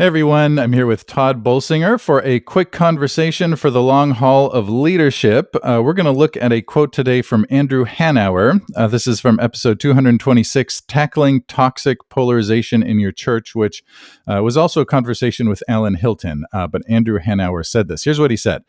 Hey everyone, I'm here with Tod Bolsinger for a quick conversation for the long haul of leadership. We're going to look at a quote today from Andrew Hanauer. This is from episode 226, Tackling Toxic Polarization in Your Church, which was also a conversation with Alan Hilton. But Andrew Hanauer said this. Here's what he said.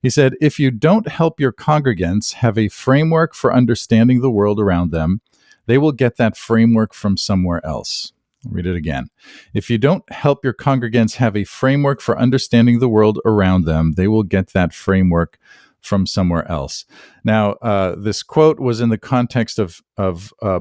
He said, if you don't help your congregants have a framework for understanding the world around them, they will get that framework from somewhere else. I'll read it again. If you don't help your congregants have a framework for understanding the world around them, they will get that framework from somewhere else. Now, this quote was in the context of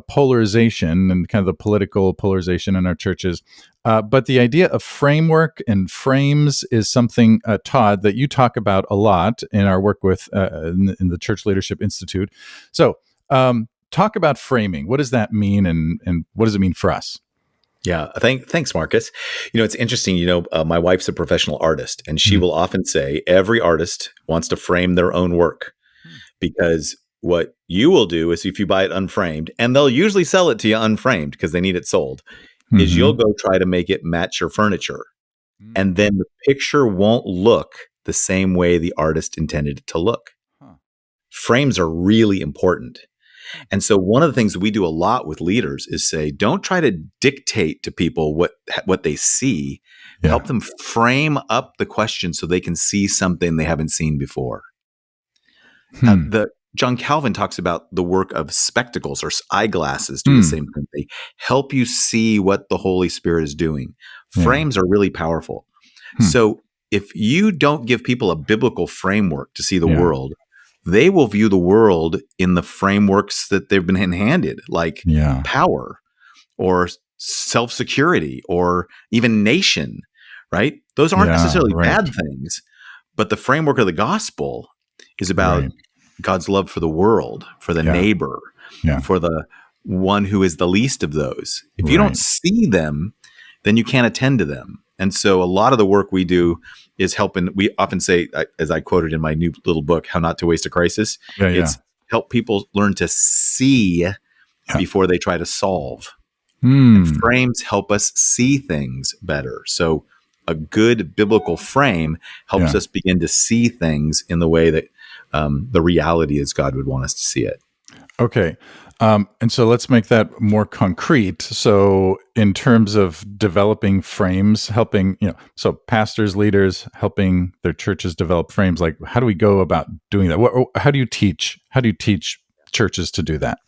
polarization and kind of the political polarization in our churches. But the idea of framework and frames is something, Tod, that you talk about a lot in our work with in the Church Leadership Institute. So talk about framing. What does that mean, and what does it mean for us? Yeah, thanks, Marcus. It's interesting. My wife's a professional artist, and she will often say every artist wants to frame their own work because what you will do is if you buy it unframed, and they'll usually sell it to you unframed because they need it sold, is you'll go try to make it match your furniture. And then the picture won't look the same way the artist intended it to look. Frames are really important. And so one of the things we do a lot with leaders is say, don't try to dictate to people what they see. Yeah. Help them frame up the question so they can see something they haven't seen before. John Calvin talks about the work of spectacles or eyeglasses do the same thing. They help you see what the Holy Spirit is doing. Frames are really powerful. So if you don't give people a biblical framework to see the world, they will view the world in the frameworks that they've been handed, like power or self-security or even nation, right? Those aren't necessarily bad things, but the framework of the gospel is about God's love for the world, for the neighbor, for the one who is the least of those. If you don't see them, then you can't attend to them. And so a lot of the work we do is helping. We often say, as I quoted in my new little book, How Not to Waste a Crisis, it's help people learn to see before they try to solve. And frames help us see things better. So a good biblical frame helps us begin to see things in the way that the reality is God would want us to see it. Okay. And so let's make that more concrete. So in terms of developing frames, helping, so pastors, leaders, helping their churches develop frames, like how do we go about doing that? How do you teach churches to do that?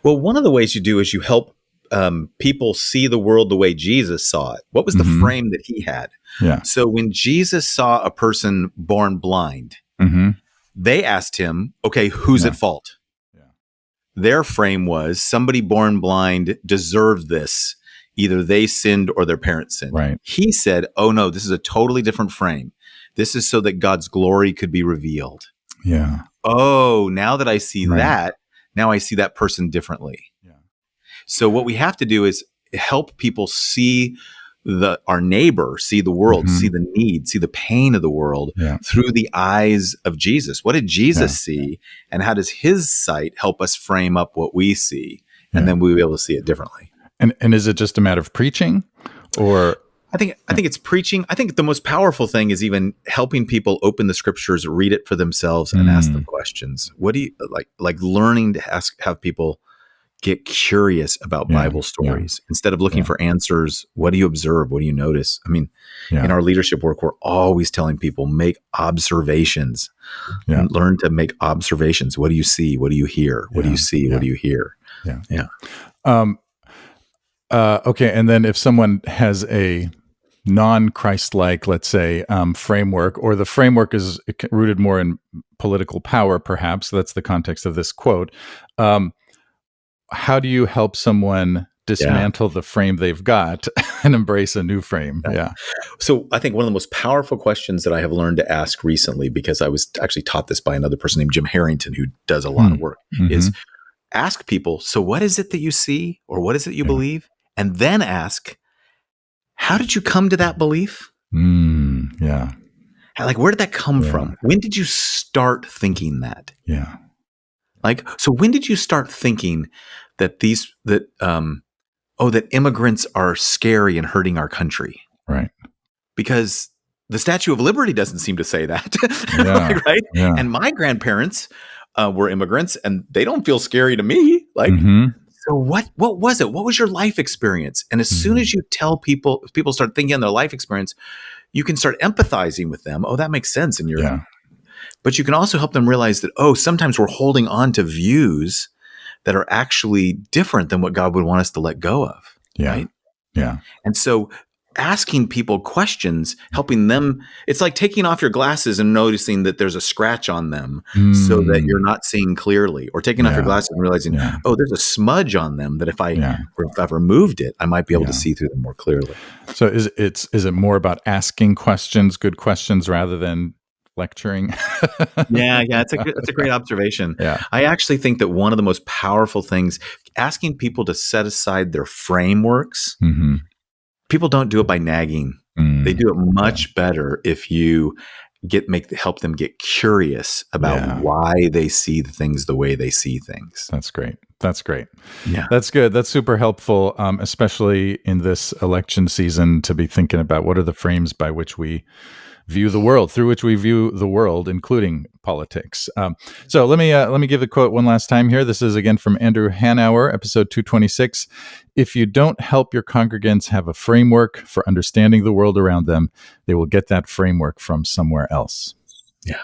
Well, one of the ways you do is you help people see the world the way Jesus saw it. What was the frame that he had? So when Jesus saw a person born blind, they asked him, okay, who's at fault? Their frame was somebody born blind deserved this. Either they sinned or their parents sinned. Right. He said, oh no, this is a totally different frame. This is so that God's glory could be revealed. Yeah. Oh, now that I see that, now I see that person differently. Yeah. So what we have to do is help people see our neighbor, see the world, see the need, see the pain of the world through the eyes of Jesus. What did Jesus see? And how does his sight help us frame up what we see? And then we'll be able to see it differently. And is it just a matter of preaching or? I think it's preaching. I think the most powerful thing is even helping people open the scriptures, read it for themselves and ask them questions. What do you like learning to have people get curious about Bible stories instead of looking for answers. What do you observe? What do you notice? I mean, in our leadership work, we're always telling people, make observations and learn to make observations. What do you see? What do you hear? What do you see? What do you hear? Okay. And then if someone has a non-Christ-like, let's say, framework, or the framework is rooted more in political power, perhaps, that's the context of this quote, how do you help someone dismantle the frame they've got and embrace a new frame? So I think one of the most powerful questions that I have learned to ask recently, because I was actually taught this by another person named Jim Harrington, who does a lot of work, is ask people, so what is it that you see, or what is it you believe? And then ask, how did you come to that belief? Like, where did that come from? When did you start thinking that? Like, so when did you start thinking that that immigrants are scary and hurting our country? Right. because the Statue of Liberty doesn't seem to say that, Yeah. right? Yeah. And my grandparents were immigrants, and they don't feel scary to me. Like, Mhm. so what was it? What was your life experience? And as soon as you tell people start thinking on their life experience, you can start empathizing with them. Oh, that makes sense. And Yeah. but you can also help them realize that, oh, sometimes we're holding on to views that are actually different than what God would want us to let go of. Yeah. Right. Yeah. And so asking people questions, helping them, it's like taking off your glasses and noticing that there's a scratch on them so that you're not seeing clearly, or taking off your glasses and realizing, oh, there's a smudge on them that if I've removed it, I might be able to see through them more clearly. So is it more about asking questions, good questions, rather than lecturing? Yeah, it's a great observation. Yeah. I actually think that one of the most powerful things, asking people to set aside their frameworks. People don't do it by nagging. They do it much better if you help them get curious about why they see the things the way they see things. That's great. Yeah. That's good. That's super helpful, especially in this election season, to be thinking about what are the frames by which we view the world, through which we view the world, including politics. So let me give the quote one last time here. This is again from Andrew Hanauer, episode 226. If you don't help your congregants have a framework for understanding the world around them, they will get that framework from somewhere else. Yeah.